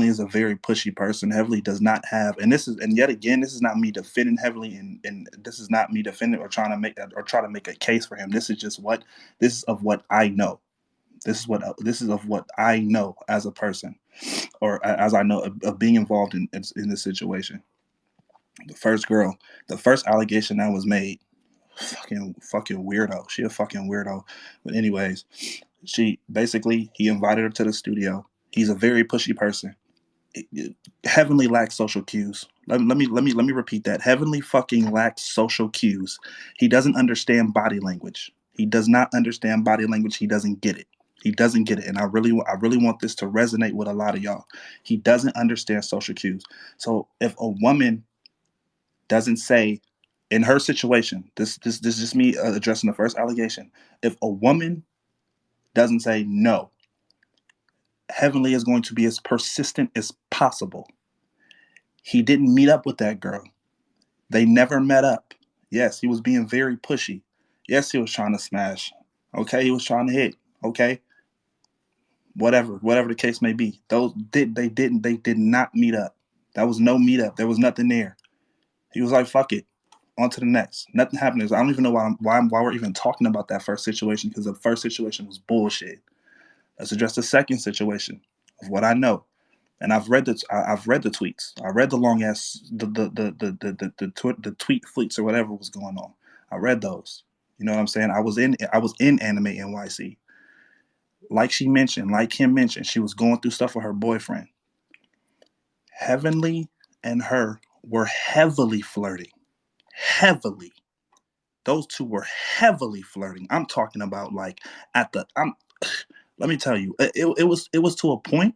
is a very pushy person. Heavenly does not have, and yet again, this is not me defending Heavenly, and this is not me defending or try to make a case for him. This is of what I know. This is of what I know as a person, or as I know of being involved in this situation. The first girl, the first allegation that was made, fucking weirdo. She a fucking weirdo. But anyways, she basically he invited her to the studio. He's a very pushy person. Heavenly lacks social cues. Let me repeat that. Heavenly fucking lacks social cues. He doesn't understand body language. He does not understand body language. He doesn't get it. He doesn't get it, and I really want this to resonate with a lot of y'all. He doesn't understand social cues. So if a woman doesn't say, in her situation, this is just me addressing the first allegation. If a woman doesn't say no, Heavenly is going to be as persistent as possible. He didn't meet up with that girl. They never met up. Yes, he was being very pushy. Yes, he was trying to smash. Okay, he was trying to hit. Okay, whatever the case may be. They did not meet up. That was no meetup. There was nothing there. He was like, "Fuck it, on to the next." Nothing happened. I don't even know why we're even talking about that first situation, because the first situation was bullshit. Let's address the second situation of what I know. And I've read the tweets. I read the long ass the tweet fleets or whatever was going on. I read those. You know what I'm saying? I was in Anime NYC. Like she mentioned, like Kim mentioned, she was going through stuff with her boyfriend. Heavenly and her were heavily flirting. Heavily. Those two were heavily flirting. I'm talking about like at the I'm let me tell you, it was to a point.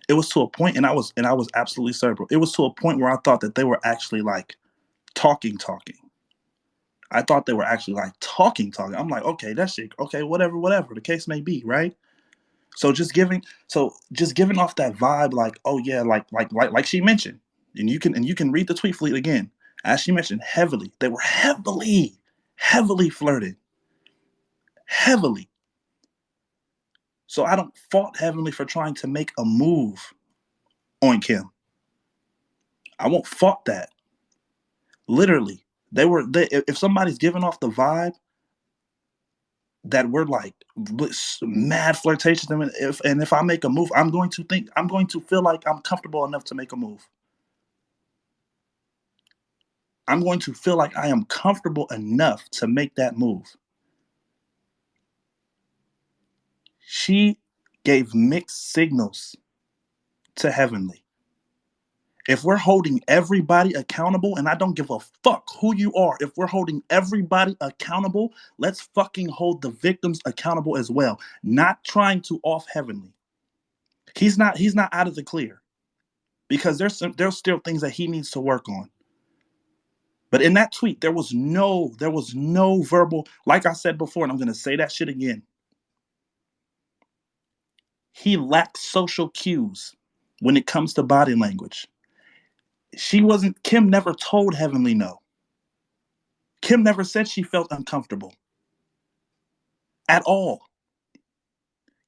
It was to a point, and I was absolutely certain. It was to a point where I thought that they were actually like talking. I thought they were actually like talking. I'm like, okay, that shit, okay, whatever the case may be, right? So just giving off that vibe, like, oh yeah, like she mentioned, and you can read the tweet fleet again. As she mentioned, heavily, they were heavily flirted, heavily. So I don't fault Heavenly for trying to make a move on Kim. I won't fault that. Literally, if somebody's giving off the vibe that we're like mad flirtatious, and if I make a move, I'm going to feel like I'm comfortable enough to make a move. I'm going to feel like I am comfortable enough to make that move. She gave mixed signals to Heavenly. If we're holding everybody accountable, and I don't give a fuck who you are, if we're holding everybody accountable, let's fucking hold the victims accountable as well. Not trying to off Heavenly. He's not out of the clear, because there's still things that he needs to work on. But in that tweet, there was no verbal, like I said before, and I'm gonna say that shit again. He lacks social cues when it comes to body language. Kim never told Heavenly no. Kim never said she felt uncomfortable at all.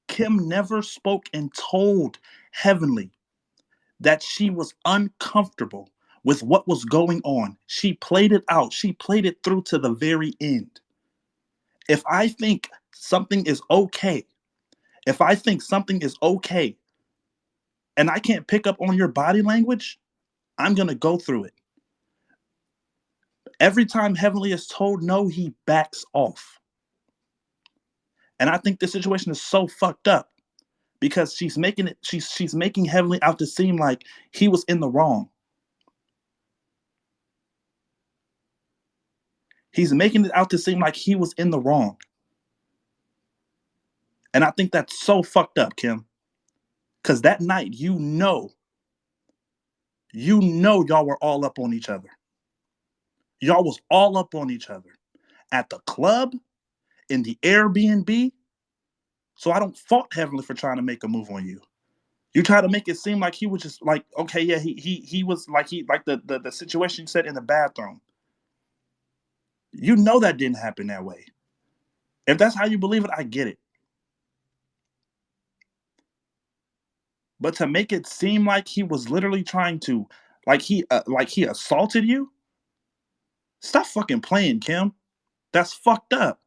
Kim never spoke and told Heavenly that she was uncomfortable with what was going on. She played it out. She played it through to the very end. If I think something is okay, if I think something is okay and I can't pick up on your body language, I'm going to go through it. Every time Heavenly is told no, he backs off. And I think this situation is so fucked up because she's making Heavenly out to seem like he was in the wrong. He's making it out to seem like he was in the wrong. And I think that's so fucked up, Kim. Because that night, y'all were all up on each other. Y'all was all up on each other at the club, in the Airbnb. So I don't fault Heavenly for trying to make a move on you. You try to make it seem like he was just like, okay, yeah, he was like the situation you said in the bathroom. You know that didn't happen that way. If that's how you believe it, I get it. But to make it seem like he was literally trying to, like he assaulted you, stop fucking playing, Kim. That's fucked up.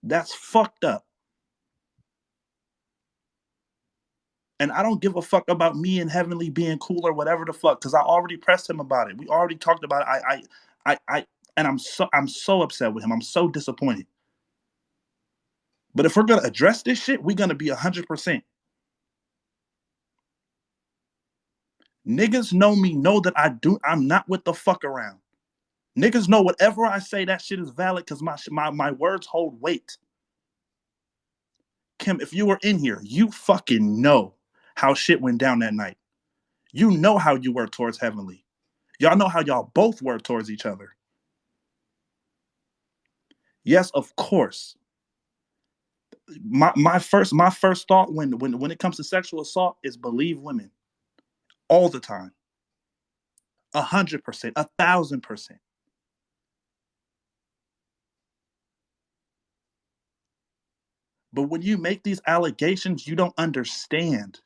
That's fucked up. And I don't give a fuck about me and Heavenly being cool or whatever the fuck, because I already pressed him about it. We already talked about it. And I'm so upset with him. I'm so disappointed. But if we're gonna address this shit, we're gonna be 100%. Niggas know me, know that I'm not with the fuck around. Niggas know whatever I say, that shit is valid because my words hold weight. Kim, if you were in here, you fucking know how shit went down that night. You know how you were towards Heavenly. Y'all know how y'all both were towards each other. Yes, of course. My first thought when it comes to sexual assault is believe women all the time. 100%, 1,000%. But when you make these allegations, you don't understand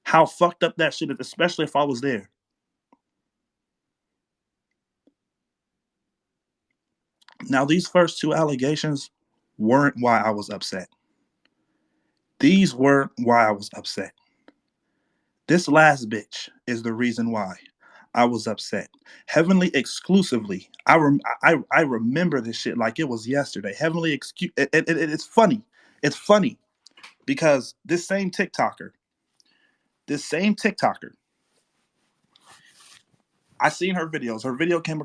how fucked up that shit is, especially if I was there. Now, these first two allegations weren't why I was upset. These weren't why I was upset. This last bitch is the reason why I was upset. Heavenly exclusively. I remember this shit like it was yesterday. Heavenly excuse. It's funny. It's funny because this same TikToker. I seen her videos. Her videos came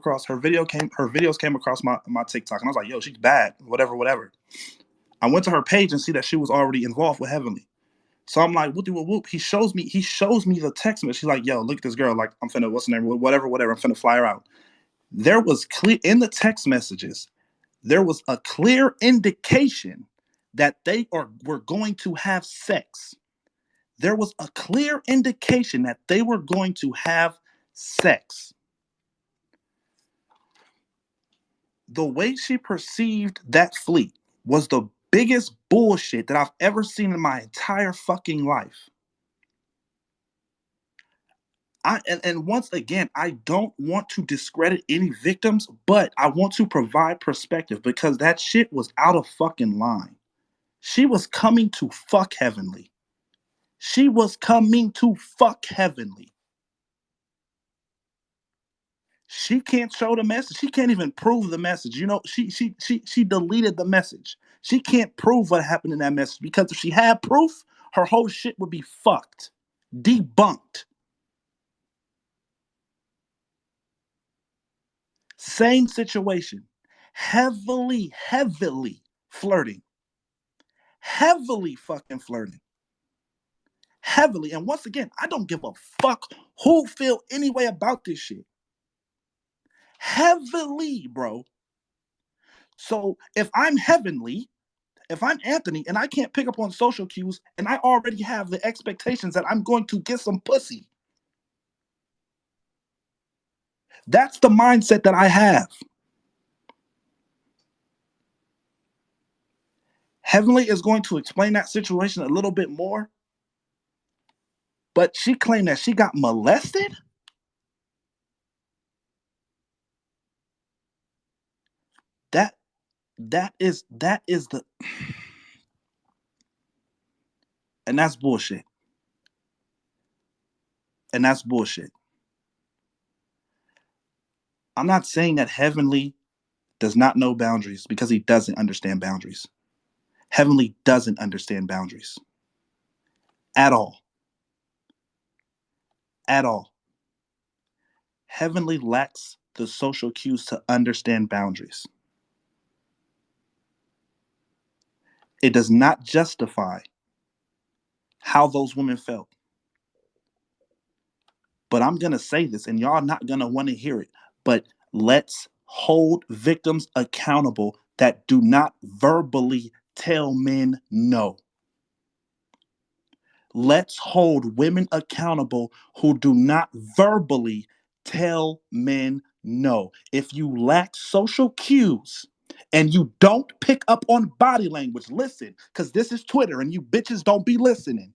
across my TikTok, and I was like, yo, she's bad. Whatever, whatever. I went to her page and see that she was already involved with Heavenly. So I'm like, whoop whoop whoop. He shows me the text message. She's like, yo, look at this girl. Like, I'm finna, what's her name? Whatever, whatever. I'm finna fly her out. There was clear in the text messages, there was a clear indication that were going to have sex. There was a clear indication that they were going to have sex. The way she perceived that fleet was the biggest bullshit that I've ever seen in my entire fucking life. And once again, I don't want to discredit any victims, but I want to provide perspective because that shit was out of fucking line. She was coming to fuck Heavenly. She was coming to fuck Heavenly. She can't show the message. She can't even prove the message. You know, she deleted the message. She can't prove what happened in that message because if she had proof, her whole shit would be fucked, debunked. Same situation. Heavily flirting. Heavily fucking flirting. Heavily. And once again, I don't give a fuck who feel any way about this shit. Heavily, bro. So if I'm Anthony and I can't pick up on social cues and I already have the expectations that I'm going to get some pussy, that's the mindset that I have. Heavenly is going to explain that situation a little bit more, but she claimed that she got molested. That that is the and that's bullshit. And that's bullshit. I'm not saying that Heavenly does not know boundaries because he doesn't understand boundaries. Heavenly doesn't understand boundaries at all. At all. Heavenly lacks the social cues to understand boundaries. It does not justify how those women felt. But I'm going to say this, and y'all not going to want to hear it. But let's hold victims accountable that do not verbally tell men no. Let's hold women accountable who do not verbally tell men no. If you lack social cues and you don't pick up on body language, listen, because this is Twitter and you bitches don't be listening.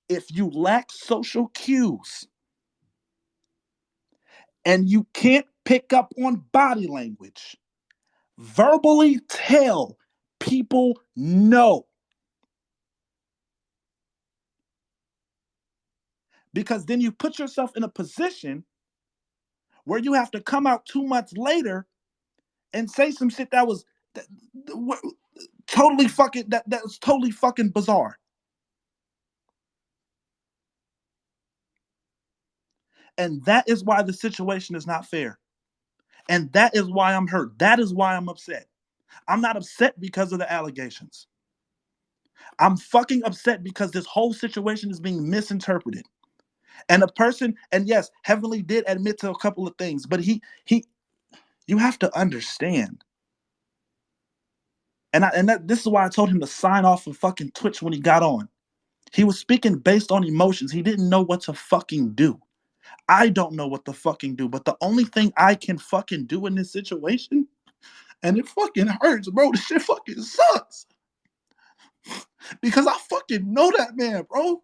If you lack social cues and you can't pick up on body language, verbally tell people no. Because then you put yourself in a position where you have to come out 2 months later and say some shit that was totally fucking that was totally fucking bizarre. And that is why the situation is not fair. And that is why I'm hurt. That is why I'm upset. I'm not upset because of the allegations. I'm fucking upset because this whole situation is being misinterpreted. And a person, and yes, Heavenly did admit to a couple of things, but you have to understand. This is why I told him to sign off of fucking Twitch when he got on. He was speaking based on emotions. He didn't know what to fucking do. I don't know what to fucking do, but the only thing I can fucking do in this situation, and it fucking hurts, bro. This shit fucking sucks. Because I fucking know that man, bro.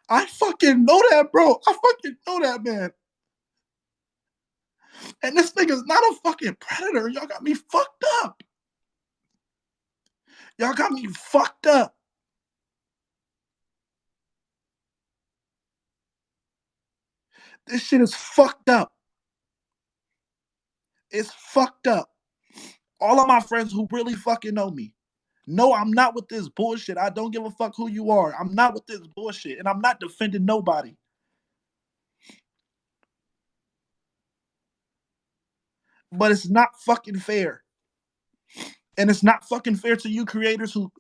I fucking know that, bro. I fucking know that man. And this nigga's not a fucking predator. Y'all got me fucked up. Y'all got me fucked up. This shit is fucked up. It's fucked up. All of my friends who really fucking know me know I'm not with this bullshit. I don't give a fuck who you are. I'm not with this bullshit. And I'm not defending nobody. But it's not fucking fair. And it's not fucking fair to you creators who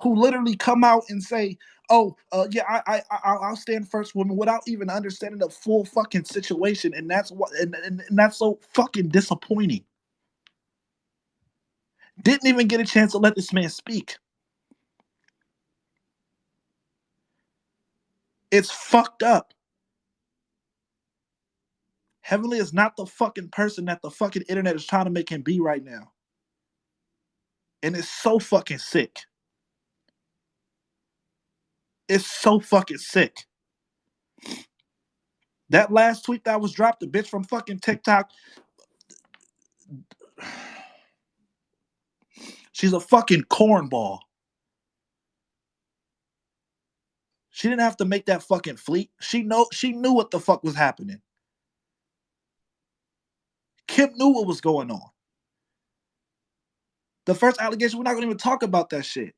literally come out and say, "Oh, yeah, I'll stand first woman," without even understanding the full fucking situation, and that's what, and that's so fucking disappointing. Didn't even get a chance to let this man speak. It's fucked up. Heavenly is not the fucking person that the fucking internet is trying to make him be right now, and it's so fucking sick. It's so fucking sick. That last tweet that was dropped, the bitch from fucking TikTok, she's a fucking cornball. She didn't have to make that fucking fleet. She knew what the fuck was happening. Kim knew what was going on. The first allegation, we're not gonna even talk about that shit.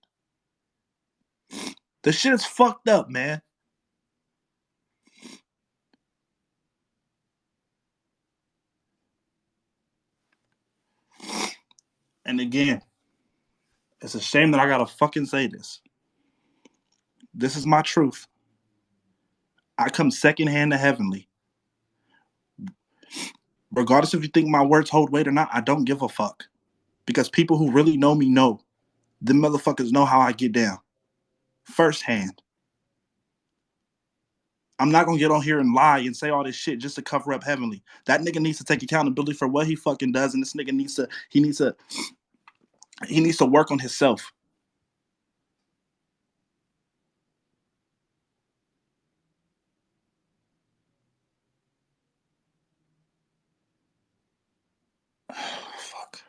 The shit is fucked up, man. And again, it's a shame that I gotta fucking say this. This is my truth. I come secondhand to Heavenly. Regardless if you think my words hold weight or not, I don't give a fuck. Because people who really know me know. The motherfuckers know how I get down. Firsthand. I'm not gonna get on here and lie and say all this shit just to cover up Heavenly. That nigga needs to take accountability for what he fucking does, and this nigga needs to work on himself. Fuck.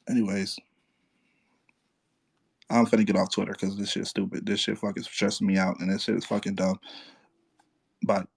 Anyways, I'm finna get off Twitter because this shit's stupid. This shit fucking stressing me out, and this shit is fucking dumb. But